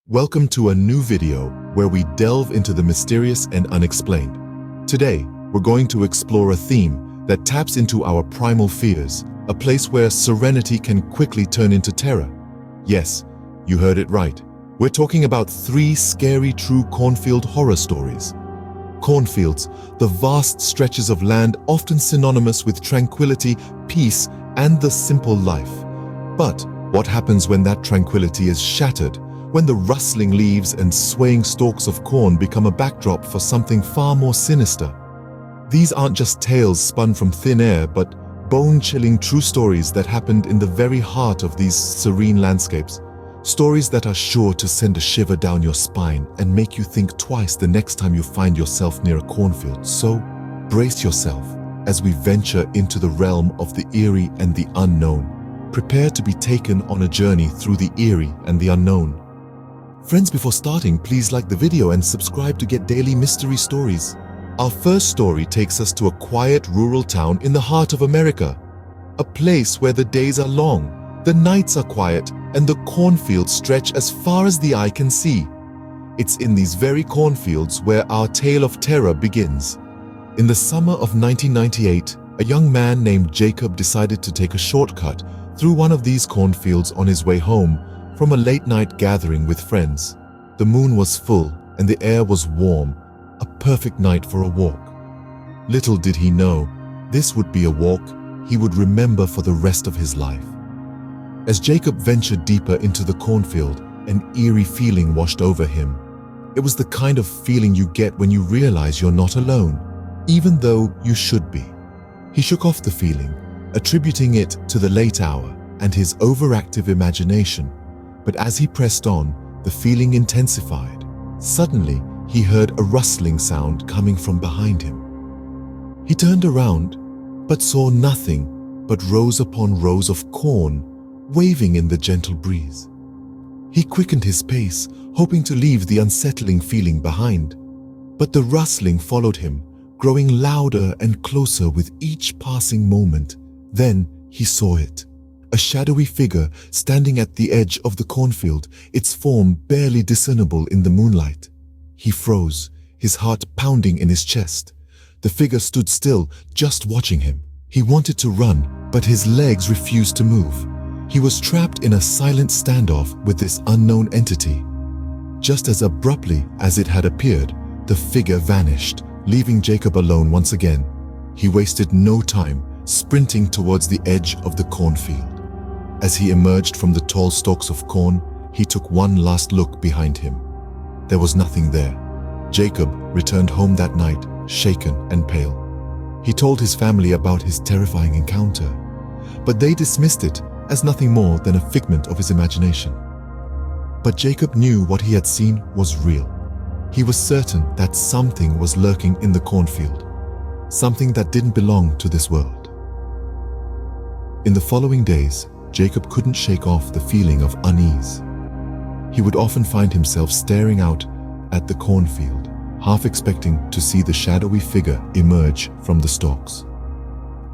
Welcome to a new video where we delve into the mysterious and unexplained. Today, we're going to explore a theme that taps into our primal fears, a place where serenity can quickly turn into terror. Yes, you heard it right. We're talking about 3 scary true cornfield horror stories. Cornfields, the vast stretches of land often synonymous with tranquility, peace, and the simple life. But what happens when that tranquility is shattered? When the rustling leaves and swaying stalks of corn become a backdrop for something far more sinister? These aren't just tales spun from thin air, but bone-chilling true stories that happened in the very heart of these serene landscapes. Stories that are sure to send a shiver down your spine and make you think twice the next time you find yourself near a cornfield. So, brace yourself as we venture into the realm of the eerie and the unknown. Prepare to be taken on a journey through the eerie and the unknown. Friends, before starting, please like the video and subscribe to get daily mystery stories. Our first story takes us to a quiet rural town in the heart of America. A place where the days are long, the nights are quiet, and the cornfields stretch as far as the eye can see. It's in these very cornfields where our tale of terror begins. In the summer of 1998, a young man named Jacob decided to take a shortcut through one of these cornfields on his way home from a late-night gathering with friends. The moon was full and the air was warm, a perfect night for a walk. Little did he know, this would be a walk he would remember for the rest of his life. As Jacob ventured deeper into the cornfield, an eerie feeling washed over him. It was the kind of feeling you get when you realize you're not alone, even though you should be. He shook off the feeling, attributing it to the late hour and his overactive imagination. But as he pressed on, the feeling intensified. Suddenly, he heard a rustling sound coming from behind him. He turned around, but saw nothing but rows upon rows of corn waving in the gentle breeze. He quickened his pace, hoping to leave the unsettling feeling behind. But the rustling followed him, growing louder and closer with each passing moment. Then he saw it. A shadowy figure standing at the edge of the cornfield, its form barely discernible in the moonlight. He froze, his heart pounding in his chest. The figure stood still, just watching him. He wanted to run, but his legs refused to move. He was trapped in a silent standoff with this unknown entity. Just as abruptly as it had appeared, the figure vanished, leaving Jacob alone once again. He wasted no time, sprinting towards the edge of the cornfield. As he emerged from the tall stalks of corn, he took one last look behind him. There was nothing there. Jacob returned home that night, shaken and pale. He told his family about his terrifying encounter, but they dismissed it as nothing more than a figment of his imagination. But Jacob knew what he had seen was real. He was certain that something was lurking in the cornfield, something that didn't belong to this world. In the following days, Jacob couldn't shake off the feeling of unease. He would often find himself staring out at the cornfield, half expecting to see the shadowy figure emerge from the stalks.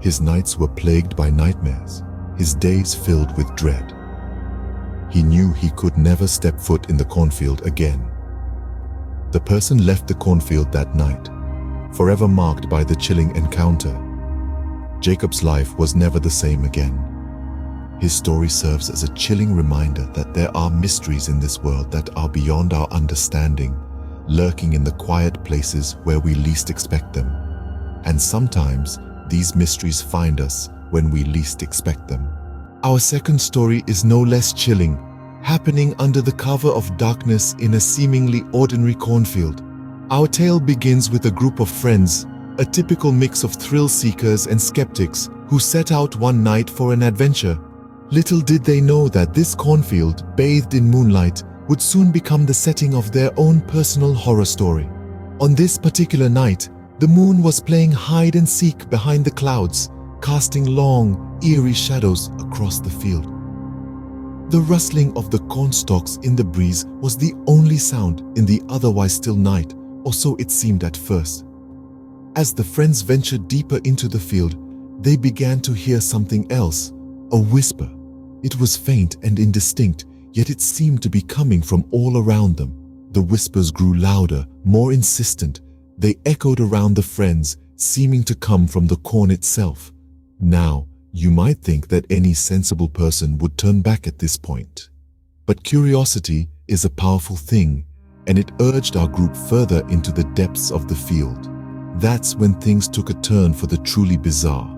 His nights were plagued by nightmares, his days filled with dread. He knew he could never step foot in the cornfield again. The person left the cornfield that night, forever marked by the chilling encounter. Jacob's life was never the same again. His story serves as a chilling reminder that there are mysteries in this world that are beyond our understanding, lurking in the quiet places where we least expect them. And sometimes, these mysteries find us when we least expect them. Our second story is no less chilling, happening under the cover of darkness in a seemingly ordinary cornfield. Our tale begins with a group of friends, a typical mix of thrill seekers and skeptics who set out one night for an adventure. Little did they know that this cornfield, bathed in moonlight, would soon become the setting of their own personal horror story. On this particular night, the moon was playing hide and seek behind the clouds, casting long, eerie shadows across the field. The rustling of the corn stalks in the breeze was the only sound in the otherwise still night, or so it seemed at first. As the friends ventured deeper into the field, they began to hear something else, a whisper. It was faint and indistinct, yet it seemed to be coming from all around them. The whispers grew louder, more insistent. They echoed around the friends, seeming to come from the corn itself. Now, you might think that any sensible person would turn back at this point. But curiosity is a powerful thing, and it urged our group further into the depths of the field. That's when things took a turn for the truly bizarre.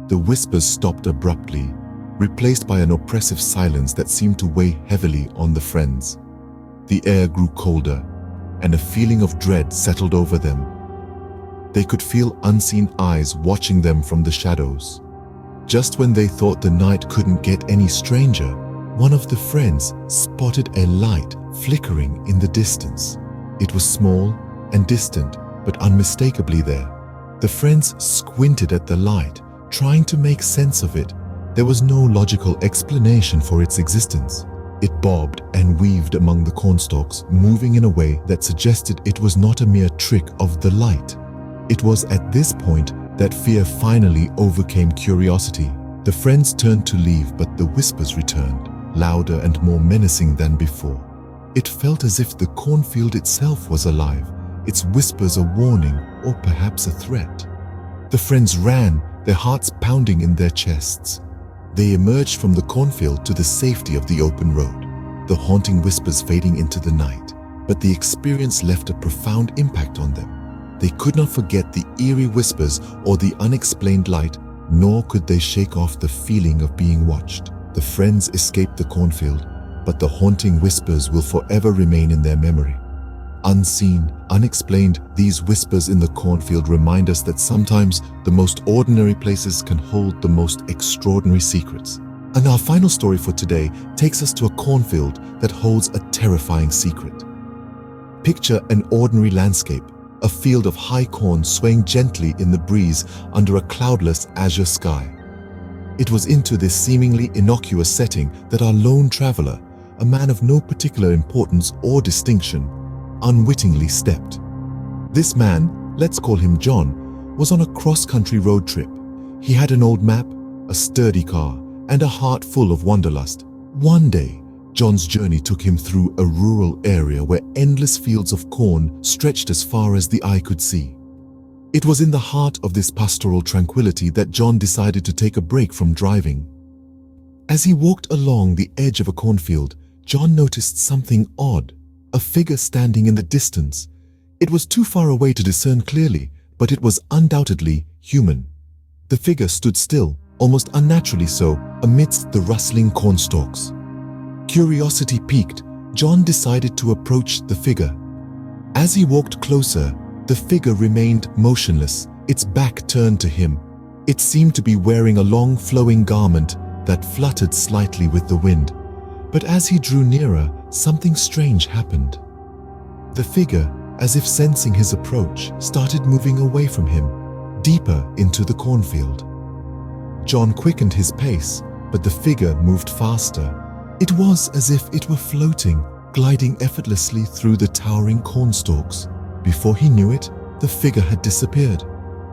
The whispers stopped abruptly, replaced by an oppressive silence that seemed to weigh heavily on the friends. The air grew colder, and a feeling of dread settled over them. They could feel unseen eyes watching them from the shadows. Just when they thought the night couldn't get any stranger, one of the friends spotted a light flickering in the distance. It was small and distant, but unmistakably there. The friends squinted at the light, trying to make sense of it. There was no logical explanation for its existence. It bobbed and weaved among the cornstalks, moving in a way that suggested it was not a mere trick of the light. It was at this point that fear finally overcame curiosity. The friends turned to leave, but the whispers returned, louder and more menacing than before. It felt as if the cornfield itself was alive, its whispers a warning or perhaps a threat. The friends ran, their hearts pounding in their chests. They emerged from the cornfield to the safety of the open road, the haunting whispers fading into the night. But the experience left a profound impact on them. They could not forget the eerie whispers or the unexplained light, nor could they shake off the feeling of being watched. The friends escaped the cornfield, but the haunting whispers will forever remain in their memory. Unseen, unexplained, these whispers in the cornfield remind us that sometimes the most ordinary places can hold the most extraordinary secrets. And our final story for today takes us to a cornfield that holds a terrifying secret. Picture an ordinary landscape, a field of high corn swaying gently in the breeze under a cloudless azure sky. It was into this seemingly innocuous setting that our lone traveler, a man of no particular importance or distinction, unwittingly stepped. This man, let's call him John, was on a cross-country road trip. He had an old map, a sturdy car, and a heart full of wanderlust. One day, John's journey took him through a rural area where endless fields of corn stretched as far as the eye could see. It was in the heart of this pastoral tranquility that John decided to take a break from driving. As he walked along the edge of a cornfield, John noticed something odd, a figure standing in the distance. It was too far away to discern clearly, but it was undoubtedly human. The figure stood still, almost unnaturally so, amidst the rustling cornstalks. Curiosity piqued, John decided to approach the figure. As he walked closer, the figure remained motionless, its back turned to him. It seemed to be wearing a long flowing garment that fluttered slightly with the wind. But as he drew nearer, something strange happened. The figure, as if sensing his approach, started moving away from him, deeper into the cornfield. John quickened his pace, but the figure moved faster. It was as if it were floating, gliding effortlessly through the towering cornstalks. Before he knew it, the figure had disappeared.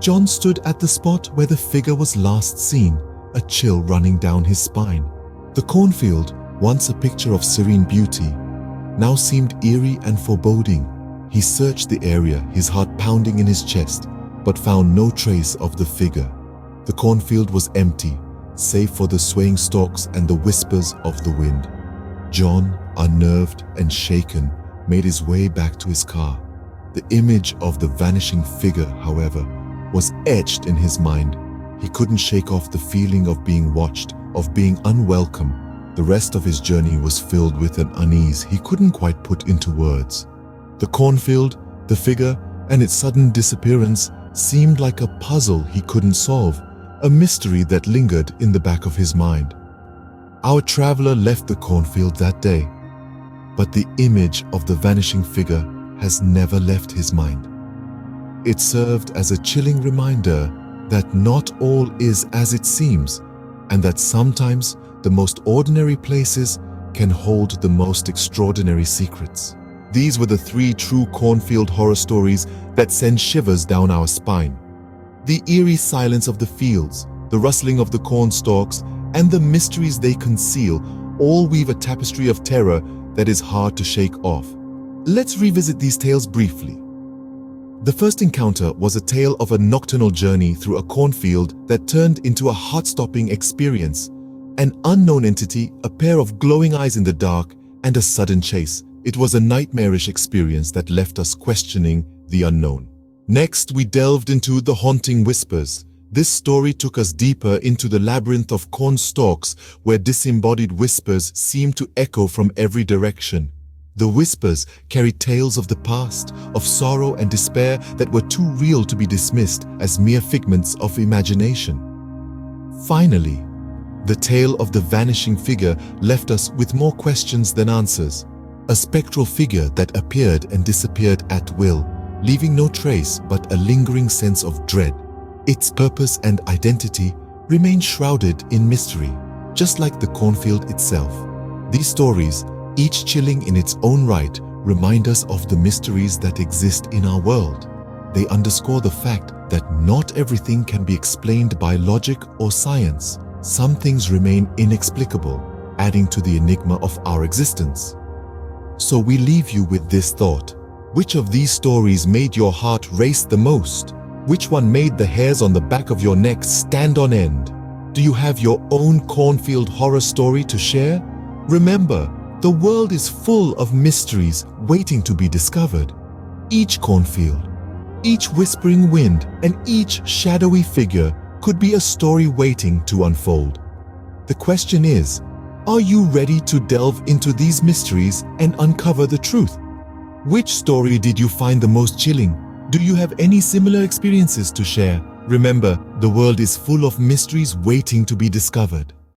John stood at the spot where the figure was last seen, a chill running down his spine. The cornfield, once a picture of serene beauty, now seemed eerie and foreboding. He searched the area, his heart pounding in his chest, but found no trace of the figure. The cornfield was empty, save for the swaying stalks and the whispers of the wind. John, unnerved and shaken, made his way back to his car. The image of the vanishing figure, however, was etched in his mind. He couldn't shake off the feeling of being watched, of being unwelcome. The rest of his journey was filled with an unease he couldn't quite put into words. The cornfield, the figure, and its sudden disappearance seemed like a puzzle he couldn't solve, a mystery that lingered in the back of his mind. Our traveler left the cornfield that day, but the image of the vanishing figure has never left his mind. It served as a chilling reminder that not all is as it seems, and that sometimes the most ordinary places can hold the most extraordinary secrets. These were the 3 true cornfield horror stories that send shivers down our spine. The eerie silence of the fields, the rustling of the cornstalks, and the mysteries they conceal all weave a tapestry of terror that is hard to shake off. Let's revisit these tales briefly. The first encounter was a tale of a nocturnal journey through a cornfield that turned into a heart-stopping experience. An unknown entity, a pair of glowing eyes in the dark, and a sudden chase. It was a nightmarish experience that left us questioning the unknown. Next, we delved into the haunting whispers. This story took us deeper into the labyrinth of corn stalks, where disembodied whispers seemed to echo from every direction. The whispers carried tales of the past, of sorrow and despair that were too real to be dismissed as mere figments of imagination. Finally, the tale of the vanishing figure left us with more questions than answers. A spectral figure that appeared and disappeared at will, leaving no trace but a lingering sense of dread. Its purpose and identity remain shrouded in mystery, just like the cornfield itself. These stories, each chilling in its own right, remind us of the mysteries that exist in our world. They underscore the fact that not everything can be explained by logic or science. Some things remain inexplicable, adding to the enigma of our existence. So we leave you with this thought. Which of these stories made your heart race the most? Which one made the hairs on the back of your neck stand on end? Do you have your own cornfield horror story to share? Remember, the world is full of mysteries waiting to be discovered. Each cornfield, each whispering wind, and each shadowy figure could be a story waiting to unfold. The question is, are you ready to delve into these mysteries and uncover the truth? Which story did you find the most chilling? Do you have any similar experiences to share? Remember, the world is full of mysteries waiting to be discovered.